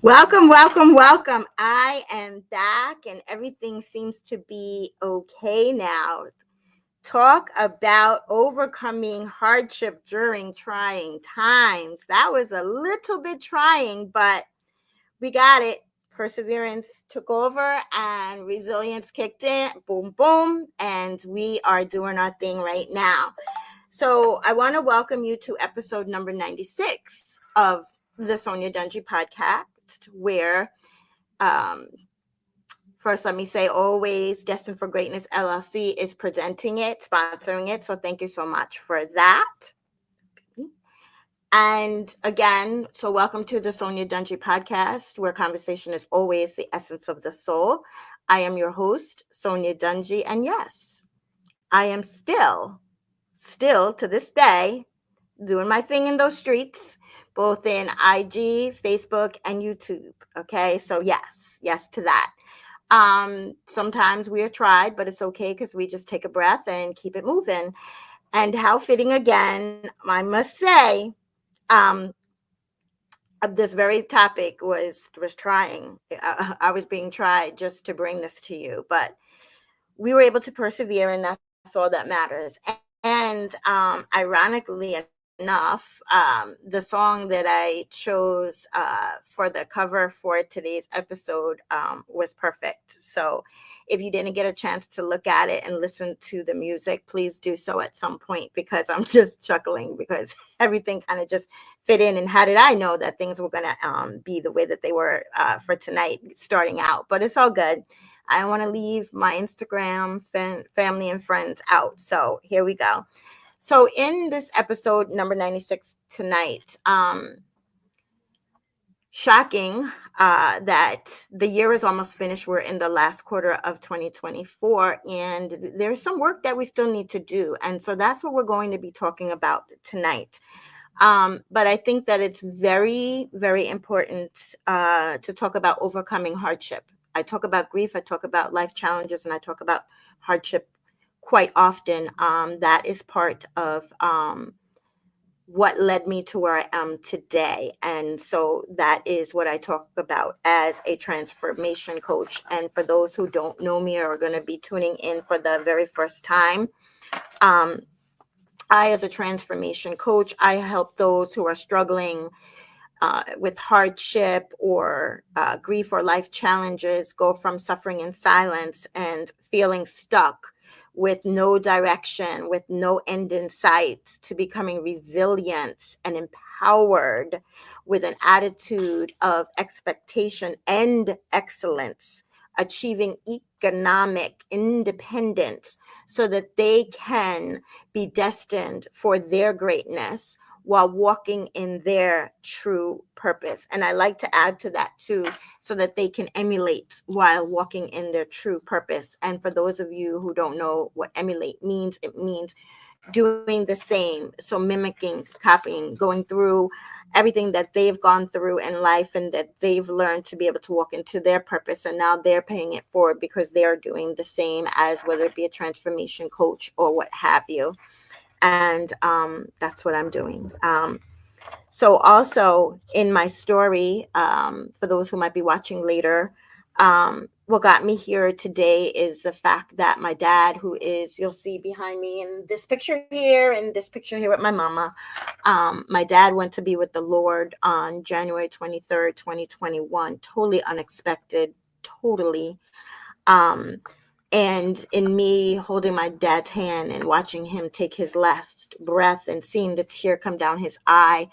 Welcome, welcome, welcome. I am back and everything seems to be okay now. Talk about overcoming hardship during trying times. That was a little bit trying, but we got it. Perseverance took over and resilience kicked in. Boom, boom. And we are doing our thing right now. So I want to welcome you to episode number 96 of the Sonya Dungee podcast, where um, first, let me say, always Destined for Greatness LLC is presenting it, sponsoring it. So thank you so much for that. And again, so welcome to the Sonya Dungee podcast, where conversation is always the essence of the soul. I am your host, Sonya Dungee. And yes, I am still to this day, doing my thing in those streets, both in IG, Facebook, and YouTube. Okay, so yes to that. Sometimes we are tried, but it's okay because we just take a breath and keep it moving. And how fitting again, I must say, um, this very topic was trying. I was being tried just to bring this to you, but we were able to persevere, and that's all that matters. And ironically enough, the song that I chose for the cover for today's episode was perfect. So if you didn't get a chance to look at it and listen to the music, please do so at some point, because I'm just chuckling because everything kind of just fit in. And how did I know that things were going to be the way that they were for tonight starting out? But it's all good. I don't want to leave my Instagram family and friends out. So here we go. So in this episode number 96 tonight, shocking that the year is almost finished. We're in the last quarter of 2024, and there's some work that we still need to do. And so that's what we're going to be talking about tonight. But I think that it's very, very important to talk about overcoming hardship. I talk about grief, I talk about life challenges, and I talk about hardship quite often. That is part of what led me to where I am today. And so that is what I talk about as a transformation coach. And for those who don't know me or are going to be tuning in for the very first time, um, I, as a transformation coach, I help those who are struggling with hardship or grief or life challenges go from suffering in silence and feeling stuck with no direction, with no end in sight, to becoming resilient and empowered with an attitude of expectation and excellence, achieving economic independence so that they can be destined for their greatness while walking in their true purpose. And I like to add to that too, so that they can emulate while walking in their true purpose. And for those of you who don't know what emulate means, it means doing the same. So mimicking, copying, going through everything that they've gone through in life and that they've learned to be able to walk into their purpose. And now they're paying it forward because they're doing the same, as whether it be a transformation coach or what have you. And that's what I'm doing. So also in my story, for those who might be watching later, what got me here today is the fact that my dad, who is, you'll see behind me in this picture here and this picture here with my mama, my dad went to be with the Lord on January 23rd, 2021, totally unexpected, totally. Um, and in me holding my dad's hand and watching him take his last breath and seeing the tear come down his eye,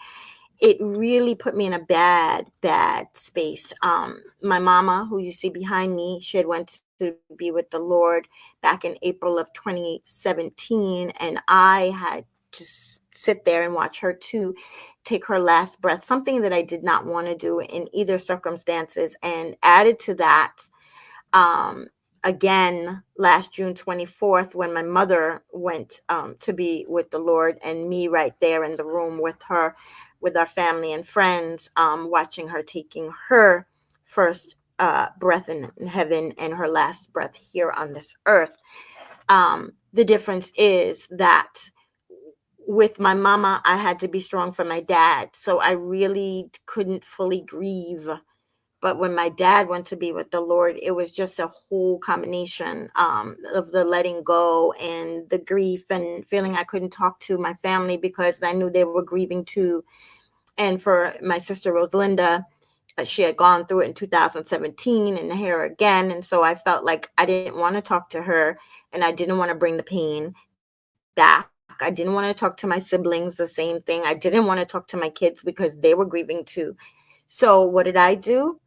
it really put me in a bad space. My mama, who you see behind me, she had went to be with the Lord back in April of 2017, and I had to sit there and watch her too take her last breath, something that I did not want to do in either circumstances. And added to that, again, last June 24th, when my mother went to be with the Lord, and me right there in the room with her, with our family and friends, watching her taking her first breath in heaven and her last breath here on this earth. The difference is that with my mama, I had to be strong for my dad. So I really couldn't fully grieve But when my dad went to be with the Lord, it was just a whole combination of the letting go and the grief and feeling I couldn't talk to my family because I knew they were grieving too. And for my sister Rosalinda, she had gone through it in 2017 and here again. And so I felt like I didn't want to talk to her and I didn't want to bring the pain back. I didn't want to talk to my siblings, the same thing. I didn't want to talk to my kids because they were grieving too. So what did I do?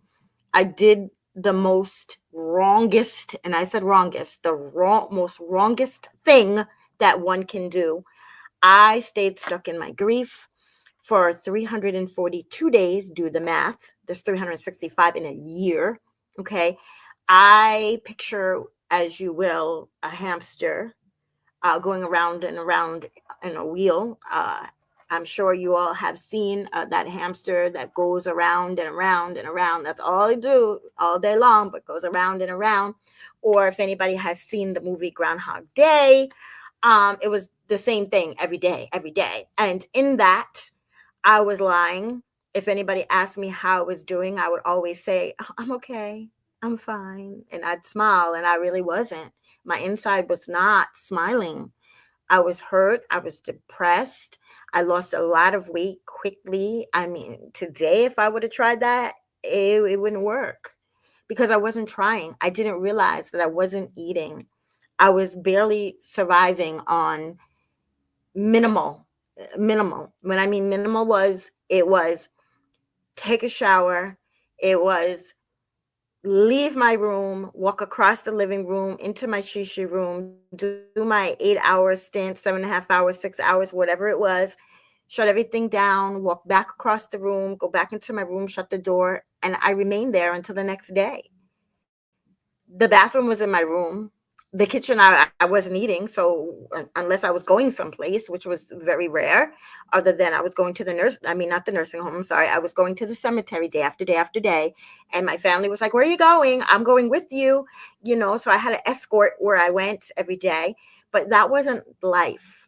I did the most wrongest, and I said wrongest, the most wrongest thing that one can do. I stayed stuck in my grief for 342 days. Do the math. There's 365 in a year. Okay. I picture, as you will, a hamster going around and around in a wheel. I'm sure you all have seen that hamster that goes around and around and around. That's all they do all day long, but goes around and around. Or if anybody has seen the movie Groundhog Day, it was the same thing every day, every day. And in that, I was lying. If anybody asked me how I was doing, I would always say, "Oh, I'm okay. I'm fine." And I'd smile, and I really wasn't. My inside was not smiling. I was hurt. I was depressed. I lost a lot of weight quickly. I mean, today, if I would have tried that, it wouldn't work because I wasn't trying. I didn't realize that I wasn't eating. I was barely surviving on minimal. Minimal. When I mean minimal it was take a shower. It was leave my room, walk across the living room into my shishi room, do my 8 hour stint, 7.5 hours, 6 hours, whatever it was, shut everything down, walk back across the room, go back into my room, shut the door, and I remained there until the next day. The bathroom was in my room. The kitchen, I wasn't eating. So unless I was going someplace, which was very rare, other than I was going to the not the nursing home. I'm sorry. I was going to the cemetery day after day after day. And my family was like, "Where are you going?" "I'm going with you." So I had an escort where I went every day, but that wasn't life.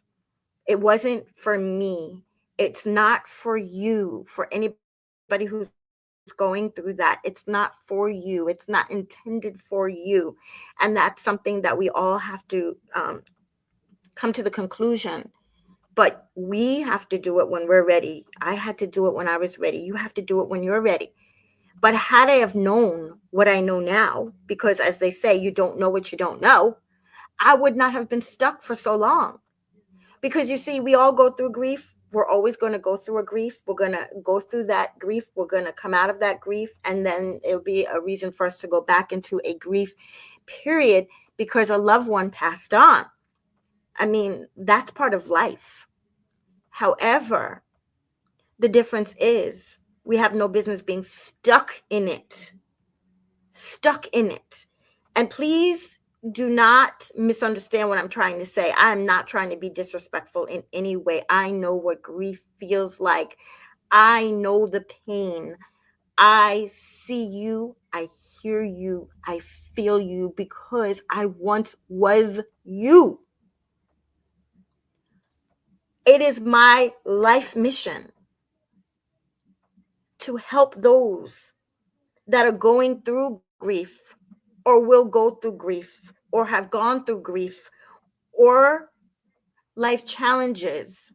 It wasn't for me. It's not for you, for anybody who's going through that. It's not for you. It's not intended for you. And that's something that we all have to come to the conclusion. But we have to do it when we're ready. I had to do it when I was ready. You have to do it when you're ready. But had I have known what I know now, because as they say, you don't know what you don't know, I would not have been stuck for so long. Because you see, we all go through grief. We're always going to go through a grief. We're going to go through that grief. We're going to come out of that grief. And then it'll be a reason for us to go back into a grief period because a loved one passed on. I mean, that's part of life. However, the difference is we have no business being stuck in it. Stuck in it. And please do not misunderstand what I'm trying to say. I'm not trying to be disrespectful in any way. I know what grief feels like. I know the pain. I see you. I hear you. I feel you because I once was you. It is my life mission to help those that are going through grief or will go through grief or have gone through grief or life challenges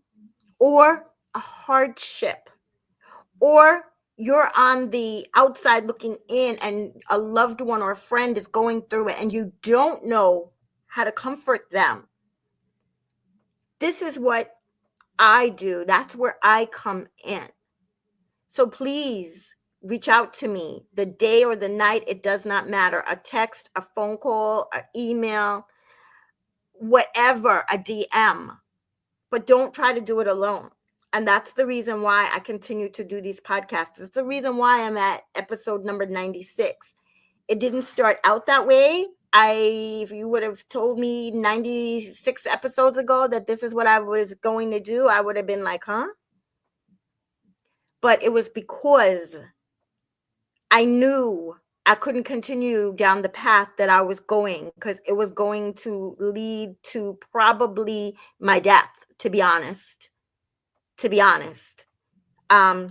or a hardship or you're on the outside looking in and a loved one or a friend is going through it and you don't know how to comfort them. This is what I do. That's where I come in. So please reach out to me the day or the night. It does not matter. A text, a phone call, an email, whatever, a DM. But don't try to do it alone. And that's the reason why I continue to do these podcasts. It's the reason why I'm at episode number 96. It didn't start out that way. If you would have told me 96 episodes ago that this is what I was going to do, I would have been like, huh? But it was because I knew I couldn't continue down the path that I was going because it was going to lead to probably my death, to be honest. To be honest. But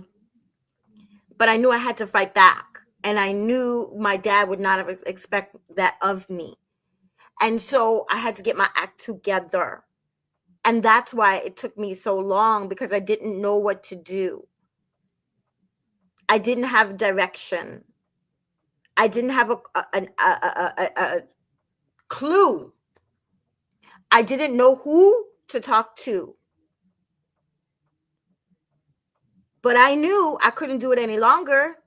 I knew I had to fight back. And I knew my dad would not have expect that of me. And so I had to get my act together. And that's why it took me so long, because I didn't know what to do. I didn't have direction. I didn't have a clue. I didn't know who to talk to. But I knew I couldn't do it any longer.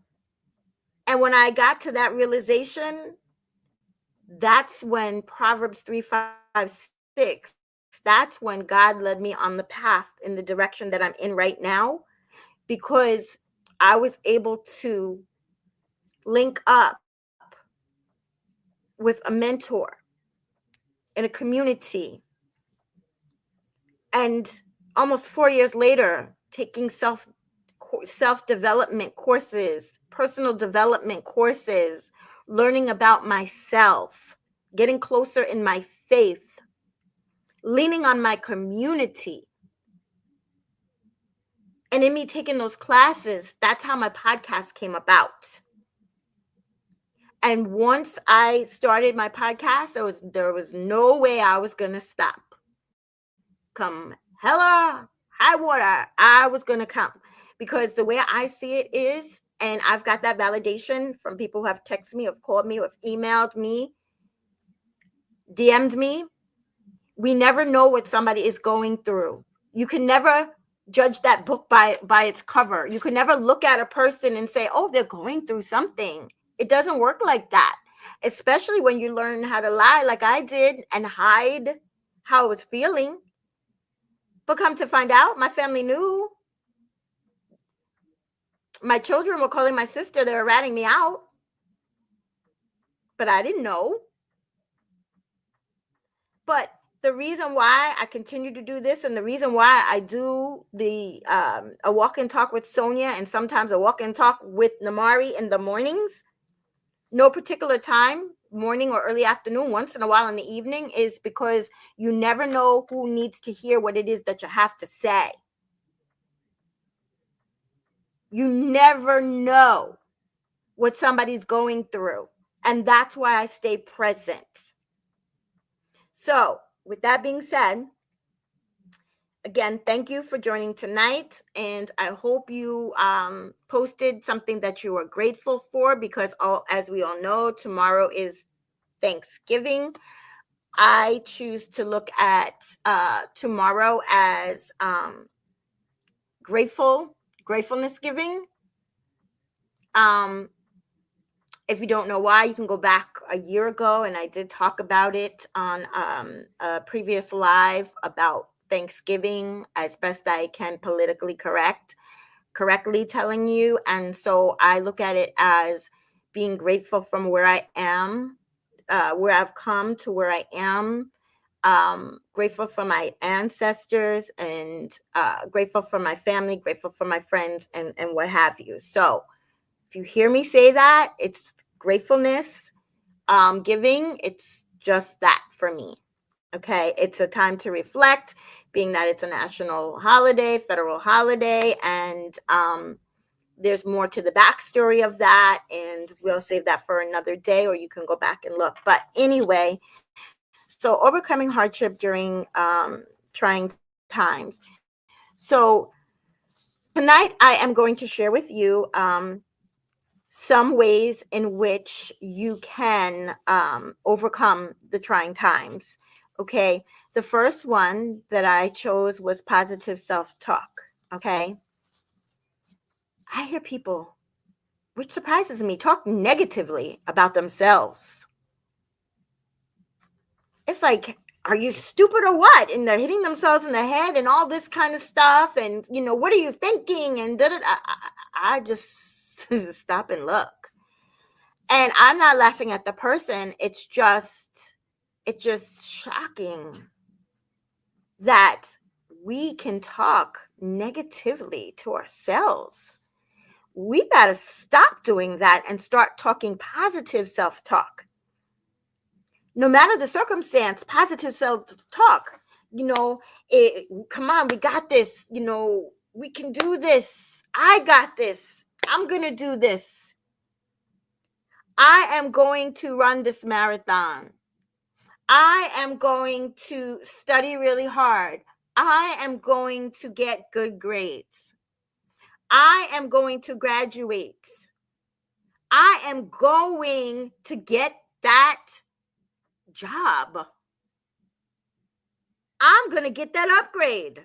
And when I got to that realization, that's when Proverbs 3:5-6, that's when God led me on the path in the direction that I'm in right now, because I was able to link up with a mentor in a community. And almost 4 years later, taking self-development courses, personal development courses, learning about myself, getting closer in my faith, leaning on my community. And in me taking those classes, that's how my podcast came about. And once I started my podcast, there was no way I was going to stop. Come hella high water, I was going to come. Because the way I see it is, and I've got that validation from people who have texted me, have called me, have emailed me, DM'd me. We never know what somebody is going through. You can never judge that book by its cover. You can never look at a person and say, oh, they're going through something. It doesn't work like that, especially when you learn how to lie like I did and hide how I was feeling. But come to find out, my family knew. My children were calling my sister. They were ratting me out. But I didn't know. But the reason why I continue to do this, and the reason why I do the a walk and talk with Sonya, and sometimes a walk and talk with Namari in the mornings, no particular time, morning or early afternoon, once in a while in the evening, is because you never know who needs to hear what it is that you have to say. You never know what somebody's going through. And that's why I stay present. So, with that being said, again, thank you for joining tonight. And I hope you posted something that you are grateful for, because as we all know, tomorrow is Thanksgiving. I choose to look at tomorrow as gratefulness giving. If you don't know why, you can go back a year ago, and I did talk about it on a previous live about Thanksgiving, as best I can politically correctly telling you. And so I look at it as being grateful from where I am, where I've come to where I am, grateful for my ancestors, and grateful for my family, grateful for my friends, and what have you. So if you hear me say that, it's gratefulness, giving. It's just that for me. Okay. It's a time to reflect, being that it's a national holiday, federal holiday, and there's more to the backstory of that, and we'll save that for another day, or you can go back and look. But anyway, so overcoming hardship during trying times. So tonight I am going to share with you some ways in which you can overcome the trying times. Okay. The first one that I chose was positive self-talk. Okay. I hear people, which surprises me, talk negatively about themselves. It's like, are you stupid or what? And they're hitting themselves in the head and all this kind of stuff. And, what are you thinking? And I just stop and look. And I'm not laughing at the person. It's just shocking that we can talk negatively to ourselves. We got to stop doing that and start talking positive self-talk. No matter the circumstance, positive self-talk. Come on, we got this. We can do this. I got this. I'm going to do this. I am going to run this marathon. I am going to study really hard. I am going to get good grades. I am going to graduate. I am going to get that job. I'm going to get that upgrade.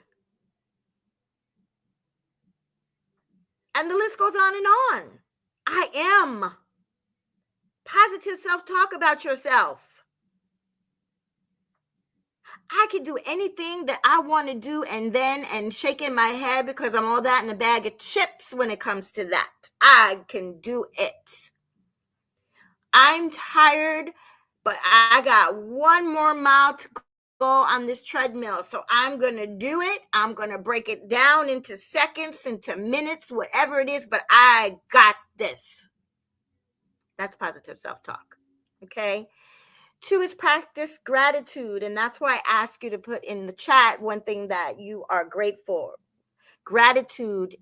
And the list goes on and on. I am. Positive self talk about yourself. I can do anything that I want to do and shaking my head because I'm all that in a bag of chips when it comes to that. I can do it. I'm tired, but I got one more mile to go on this treadmill. So I'm going to do it. I'm going to break it down into seconds, into minutes, whatever it is, but I got this. That's positive self-talk. Okay. 2 is practice gratitude. And that's why I ask you to put in the chat one thing that you are grateful for. Gratitude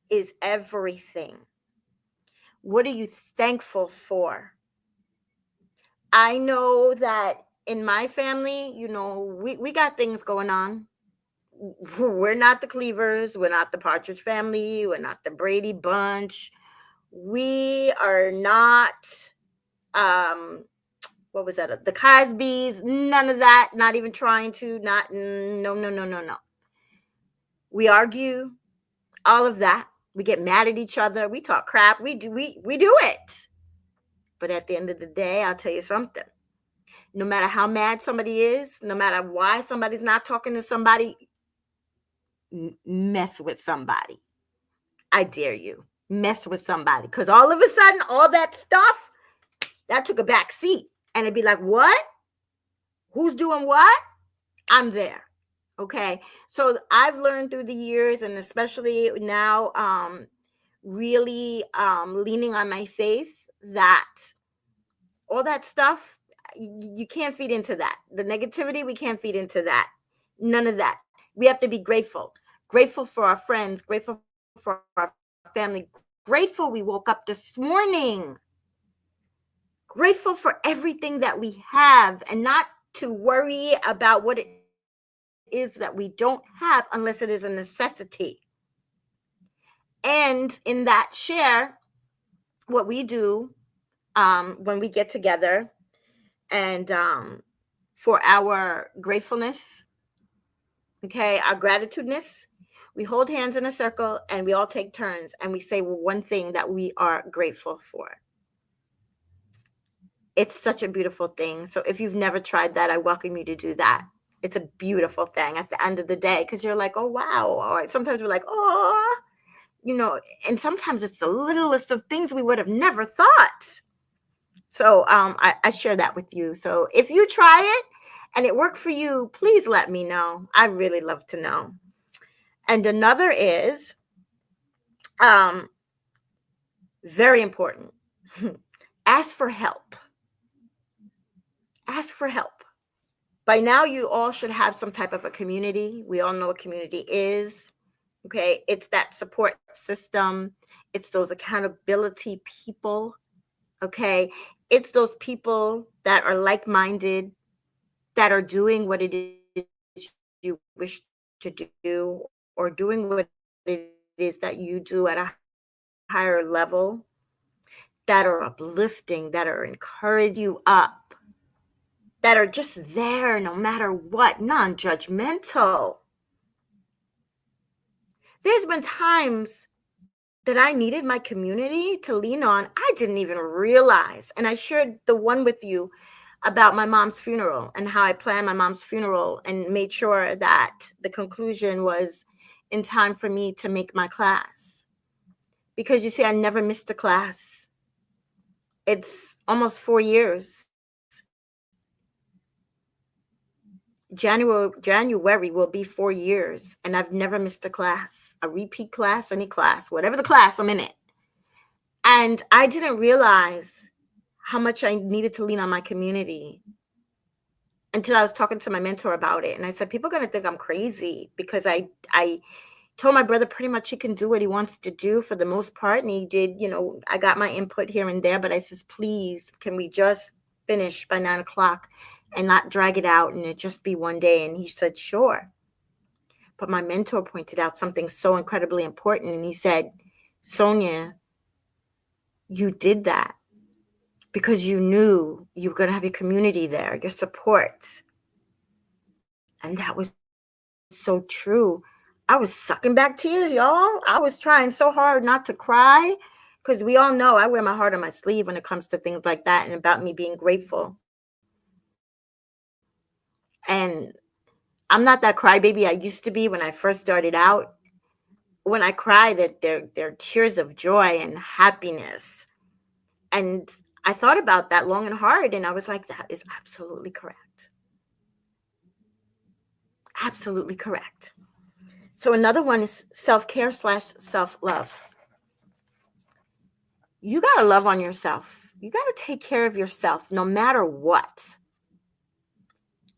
is everything. What are you thankful for? I know that in my family, we got things going on. We're not the Cleavers. We're not the Partridge Family. We're not the Brady Bunch. We are not, what was that? The Cosbys. None of that. Not even trying to. Not. No. No. No. No. No. We argue. All of that. We get mad at each other. We talk crap. We do. We do it. But at the end of the day, I'll tell you something. No matter how mad somebody is, no matter why somebody's not talking to somebody, mess with somebody. I dare you. Mess with somebody. Because all of a sudden, all that stuff, that took a back seat. And it'd be like, what? Who's doing what? I'm there. Okay. So I've learned through the years, and especially now, really leaning on my faith, that all that stuff, you can't feed into that. The negativity, we can't feed into that. None of that. We have to be grateful. Grateful for our friends, grateful for our family, grateful we woke up this morning, grateful for everything that we have, and not to worry about what it is that we don't have unless it is a necessity. And in that share, what we do when we get together and for our gratefulness, okay, our gratitudeness, we hold hands in a circle and we all take turns and we say one thing that we are grateful for. It's such a beautiful thing. So if you've never tried that, I welcome you to do that. It's a beautiful thing at the end of the day, because you're like, oh, wow. Or sometimes we're like, oh, and sometimes it's the littlest of things we would have never thought. So I share that with you. So if you try it and it worked for you, please let me know. I'd really love to know. And another is very important. Ask for help. Ask for help. By now, you all should have some type of a community. We all know what community is. Okay. It's that support system. It's those accountability people. Okay. It's those people that are like-minded, that are doing what it is you wish to do, or doing what it is that you do at a higher level, that are uplifting, that are encouraging you up, that are just there no matter what, non-judgmental. There's been times that I needed my community to lean on. I didn't even realize. And I shared the one with you about my mom's funeral and how I planned my mom's funeral and made sure that the conclusion was in time for me to make my class. Because you see, I never missed a class. It's almost 4 years. January will be 4 years, and I've never missed a class, a repeat class, any class, whatever the class, I'm in it. And I didn't realize how much I needed to lean on my community until I was talking to my mentor about it. And I said, people are going to think I'm crazy because I told my brother pretty much he can do what he wants to do for the most part. And he did, I got my input here and there, but I says, please, can we just finish by 9 o'clock and not drag it out and it just be one day? And he said, sure. But my mentor pointed out something so incredibly important. And he said, Sonya, you did that because you knew you were going to have your community there, your support. And that was so true. I was sucking back tears, y'all. I was trying so hard not to cry because we all know I wear my heart on my sleeve when it comes to things like that and about me being grateful. And I'm not that crybaby I used to be when I first started out. When I cry, that they're tears of joy and happiness. And I thought about that long and hard, and I was like, that is absolutely correct. Absolutely correct. So another one is self-care / self-love. You got to love on yourself. You got to take care of yourself no matter what.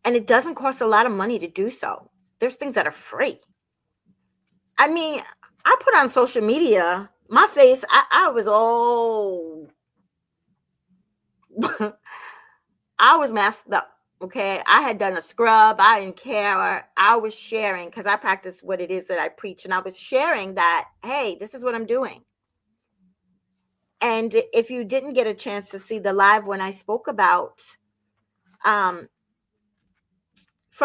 And it doesn't cost a lot of money to do so. There's things that are free. I mean, I put on social media, my face, I was all, I was masked up. Okay. I had done a scrub. I didn't care. I was sharing because I practice what it is that I preach. And I was sharing that, hey, this is what I'm doing. And if you didn't get a chance to see the live when I spoke about for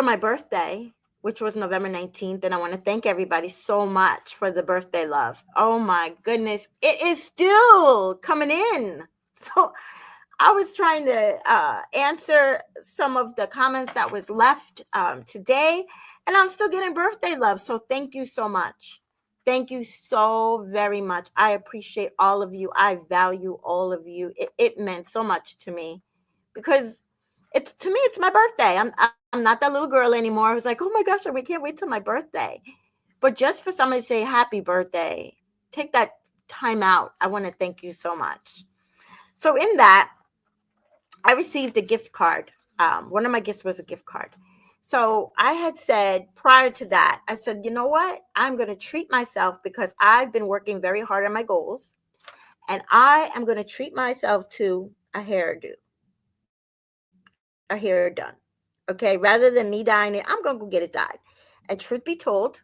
my birthday, which was November 19th, and I want to thank everybody so much for the birthday love. Oh my goodness, it is still coming in. So I was trying to answer some of the comments that was left today, and I'm still getting birthday love. So thank you so much. Thank you so very much. I appreciate all of you. I value all of you. It meant so much to me because to me, it's my birthday. I'm not that little girl anymore. I was like, oh my gosh, we can't wait till my birthday. But just for somebody to say happy birthday, take that time out. I want to thank you so much. So in that, I received a gift card. One of my gifts was a gift card. So I had said prior to that, I said, you know what? I'm going to treat myself because I've been working very hard on my goals. And I am going to treat myself to a hairdo, a hair done. Okay. Rather than me dyeing it, I'm going to go get it dyed. And truth be told,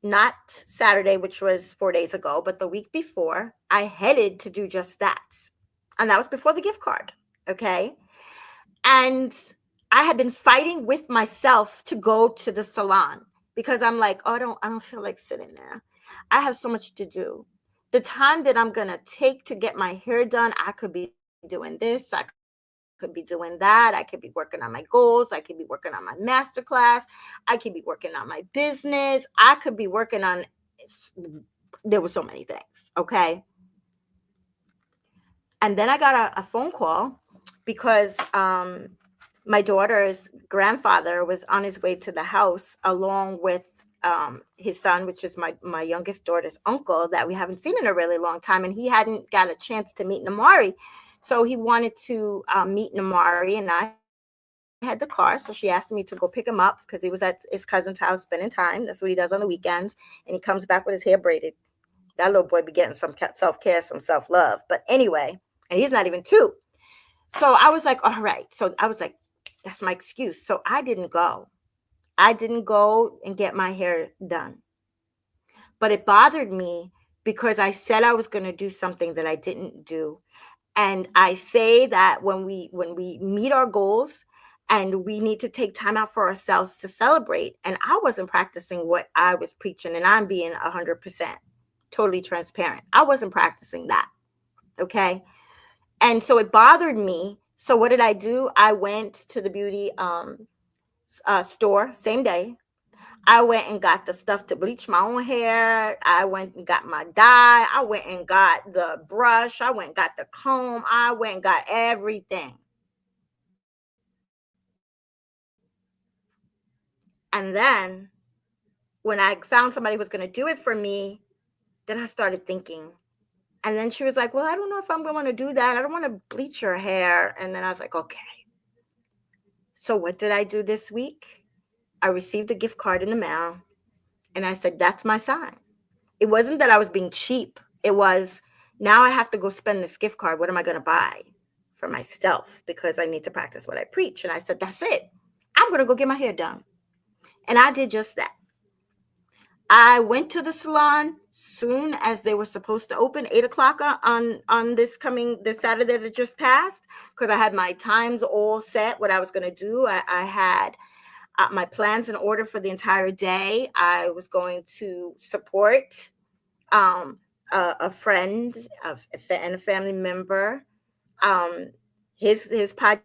not Saturday, which was 4 days ago, but the week before, I headed to do just that. And that was before the gift card. Okay. And I had been fighting with myself to go to the salon because I'm like, oh, I don't feel like sitting there. I have so much to do. The time that I'm going to take to get my hair done, I could be doing this. I could be doing that. I could be working on my goals. I could be working on my masterclass. I could be working on my business. I could be working on, there were so many things. Okay. And then I got a phone call because my daughter's grandfather was on his way to the house along with his son, which is my youngest daughter's uncle that we haven't seen in a really long time. And he hadn't got a chance to meet Namari. So he wanted to meet Namari, and I had the car. So she asked me to go pick him up because he was at his cousin's house spending time. That's what he does on the weekends. And he comes back with his hair braided. That little boy be getting some self-care, some self-love. But anyway, and he's not even 2. So I was like, all right. So I was like, that's my excuse. So I didn't go. I didn't go and get my hair done. But it bothered me because I said I was going to do something that I didn't do. And I say that when we meet our goals and we need to take time out for ourselves to celebrate. And I wasn't practicing what I was preaching, and I'm being 100% totally transparent. I wasn't practicing that. Okay. And so it bothered me. So what did I do? I went to the beauty store same day. I went and got the stuff to bleach my own hair. I went and got my dye. I went and got the brush. I went and got the comb. I went and got everything. And then when I found somebody who was going to do it for me, then I started thinking. And then she was like, well, I don't know if I'm going to do that. I don't want to bleach your hair. And then I was like, okay. So what did I do this week? I received a gift card in the mail. And I said, that's my sign. It wasn't that I was being cheap. It was, now I have to go spend this gift card. What am I going to buy for myself? Because I need to practice what I preach. And I said, that's it. I'm going to go get my hair done. And I did just that. I went to the salon soon as they were supposed to open, 8 o'clock on this Saturday that just passed, because I had my times all set, what I was going to do. I had my plans in order for the entire day. I was going to support a friend and a family member, his podcast,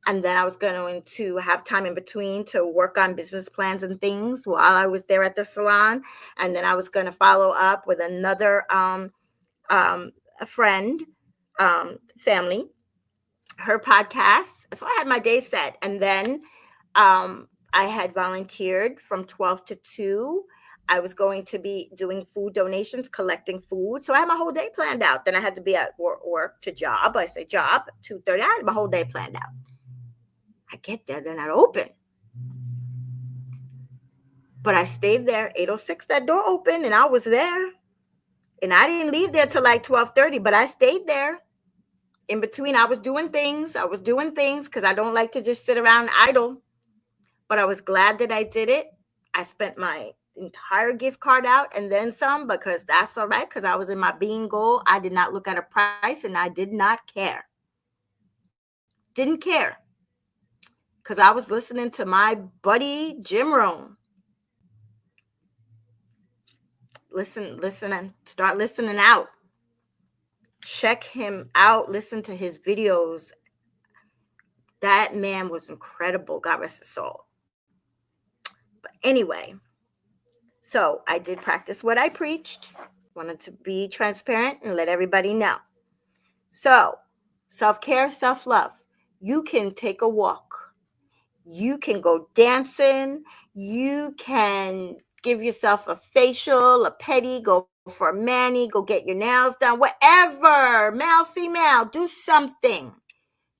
and then I was going to have time in between to work on business plans and things while I was there at the salon, and then I was going to follow up with another a friend, family, her podcast. So I had my day set, and then I had volunteered from 12 to 2. I was going to be doing food donations, collecting food. So I had my whole day planned out. Then I had to be at work to job. I say job, 2:30. I had my whole day planned out. I get there, they're not open. But I stayed there, 8:06, that door opened, and I was there. And I didn't leave there till like 12:30, but I stayed there. In between, I was doing things because I don't like to just sit around idle. But I was glad that I did it. I spent my entire gift card out and then some, because that's all right, because I was in my being goal. I did not look at a price, and I did not care. Didn't care. Because I was listening to my buddy Jim Rohn. Listen and start listening out. Check him out. Listen to his videos. That man was incredible. God rest his soul. But anyway, so I did practice what I preached. Wanted to be transparent and let everybody know. So, self-care, self-love. You can take a walk. You can go dancing. You can give yourself a facial, a pedi, go for a mani, go get your nails done, whatever, male, female, do something.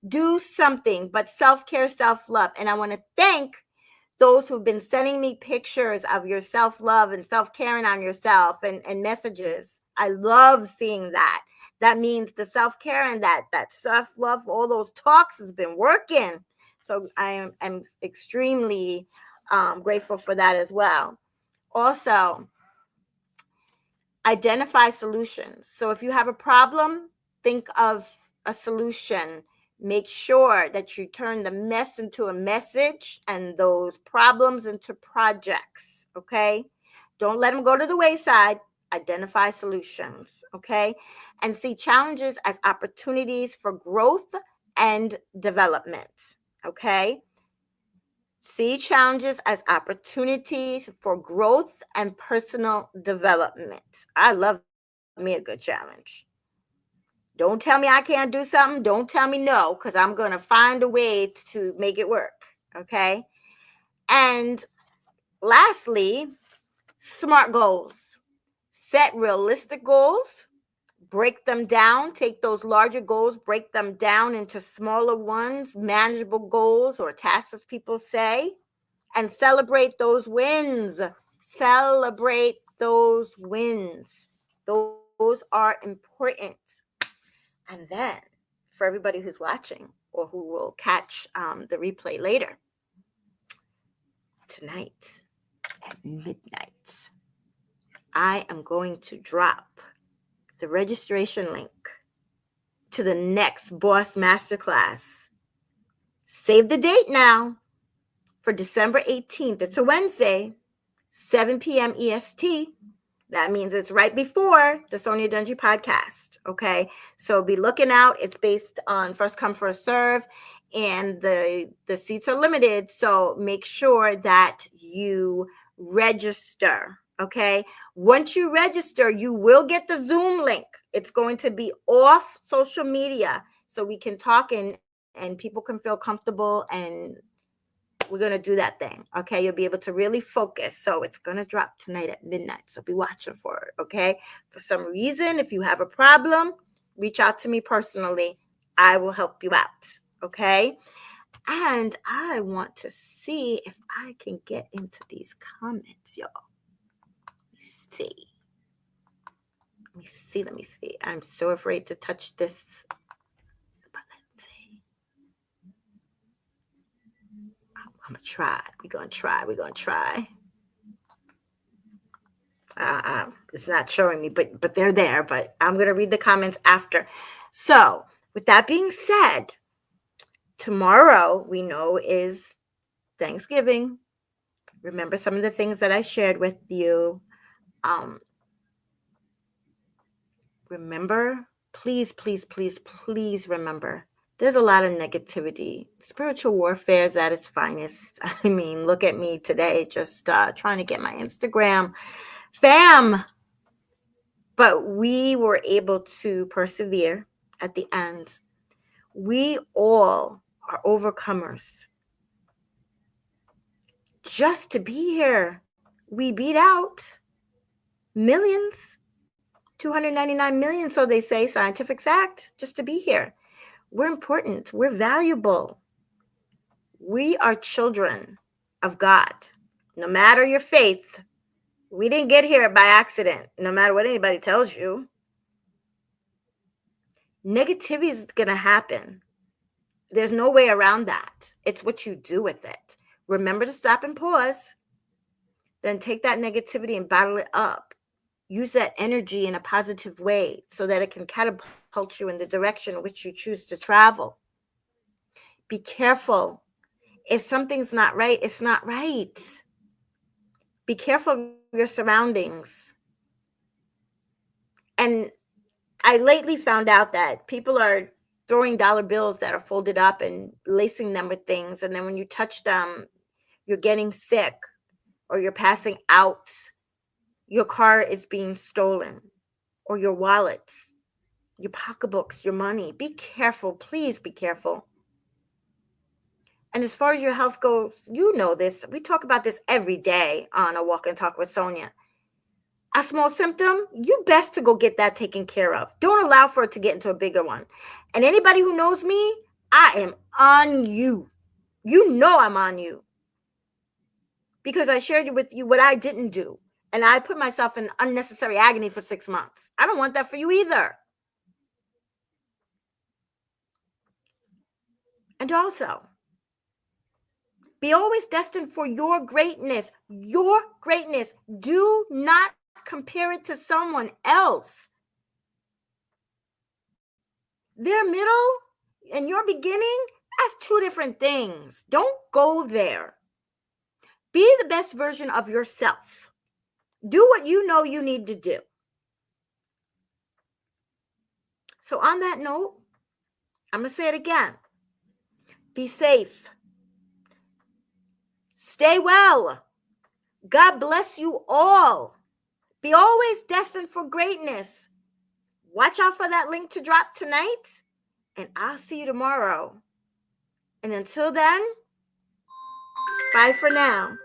Do something, but self-care, self-love. And I want to thank those who've been sending me pictures of your self-love and self-caring on yourself and messages. I love seeing that. That means the self-care and that self-love, all those talks has been working. So I'm extremely grateful for that as well. Also, identify solutions. So if you have a problem, think of a solution. Make sure that you turn the mess into a message and those problems into projects, okay? Don't let them go to the wayside. Identify solutions, okay? And see challenges as opportunities for growth and development, okay? See challenges as opportunities for growth and personal development. I love me a good challenge. Don't tell me I can't do something. Don't tell me no, because I'm going to find a way to make it work, okay? And lastly, SMART goals. Set realistic goals. Break them down. Take those larger goals, break them down into smaller ones, manageable goals or tasks, as people say, and celebrate those wins. Celebrate those wins. Those are important. And then for everybody who's watching or who will catch the replay later, tonight at midnight, I am going to drop the registration link to the next Boss Masterclass. Save the date now for December 18th. It's a Wednesday, 7 p.m. EST. That means it's right before the Sonya Dungee podcast, okay? So be looking out. It's based on first come, first serve, and the seats are limited. So make sure that you register, okay? Once you register, you will get the Zoom link. It's going to be off social media so we can talk and people can feel comfortable, and we're going to do that thing, okay? You'll be able to really focus. So it's going to drop tonight at midnight. So be watching for it, okay? For some reason, if you have a problem, reach out to me personally. I will help you out, okay? And I want to see if I can get into these comments, y'all. Let me see. Let me see. I'm so afraid to touch this. But let's see. I'm going to try. We're going to try. It's not showing me, but they're there. But I'm going to read the comments after. So with that being said, tomorrow we know is Thanksgiving. Remember some of the things that I shared with you. Remember, please remember, there's a lot of negativity. Spiritual warfare is at its finest. I mean, look at me today, just trying to get my Instagram fam. But we were able to persevere at the end. We all are overcomers. Just to be here, we beat out millions, 299 million, so they say, scientific fact, just to be here. We're important. We're valuable. We are children of God. No matter your faith, we didn't get here by accident, no matter what anybody tells you. Negativity is going to happen. There's no way around that. It's what you do with it. Remember to stop and pause. Then take that negativity and bottle it up. Use that energy in a positive way so that it can catapult you in the direction in which you choose to travel. Be careful. If something's not right, it's not right. Be careful of your surroundings. And I lately found out that people are throwing dollar bills that are folded up and lacing them with things. And then when you touch them, you're getting sick or you're passing out. Your car is being stolen, or your wallet, your pocketbooks, your money. Be careful. Please be careful. And as far as your health goes, you know this. We talk about this every day on A Walk and Talk with Sonya. A small symptom, you best to go get that taken care of. Don't allow for it to get into a bigger one. And anybody who knows me, I am on you. You know I'm on you. Because I shared with you what I didn't do. And I put myself in unnecessary agony for 6 months. I don't want that for you either. And also, be always destined for your greatness. Your greatness. Do not compare it to someone else. Their middle and your beginning, that's two different things. Don't go there. Be the best version of yourself. Do what you know you need to do. So on that note, I'm going to say it again. Be safe. Stay well. God bless you all. Be always destined for greatness. Watch out for that link to drop tonight, and I'll see you tomorrow. And until then, bye for now.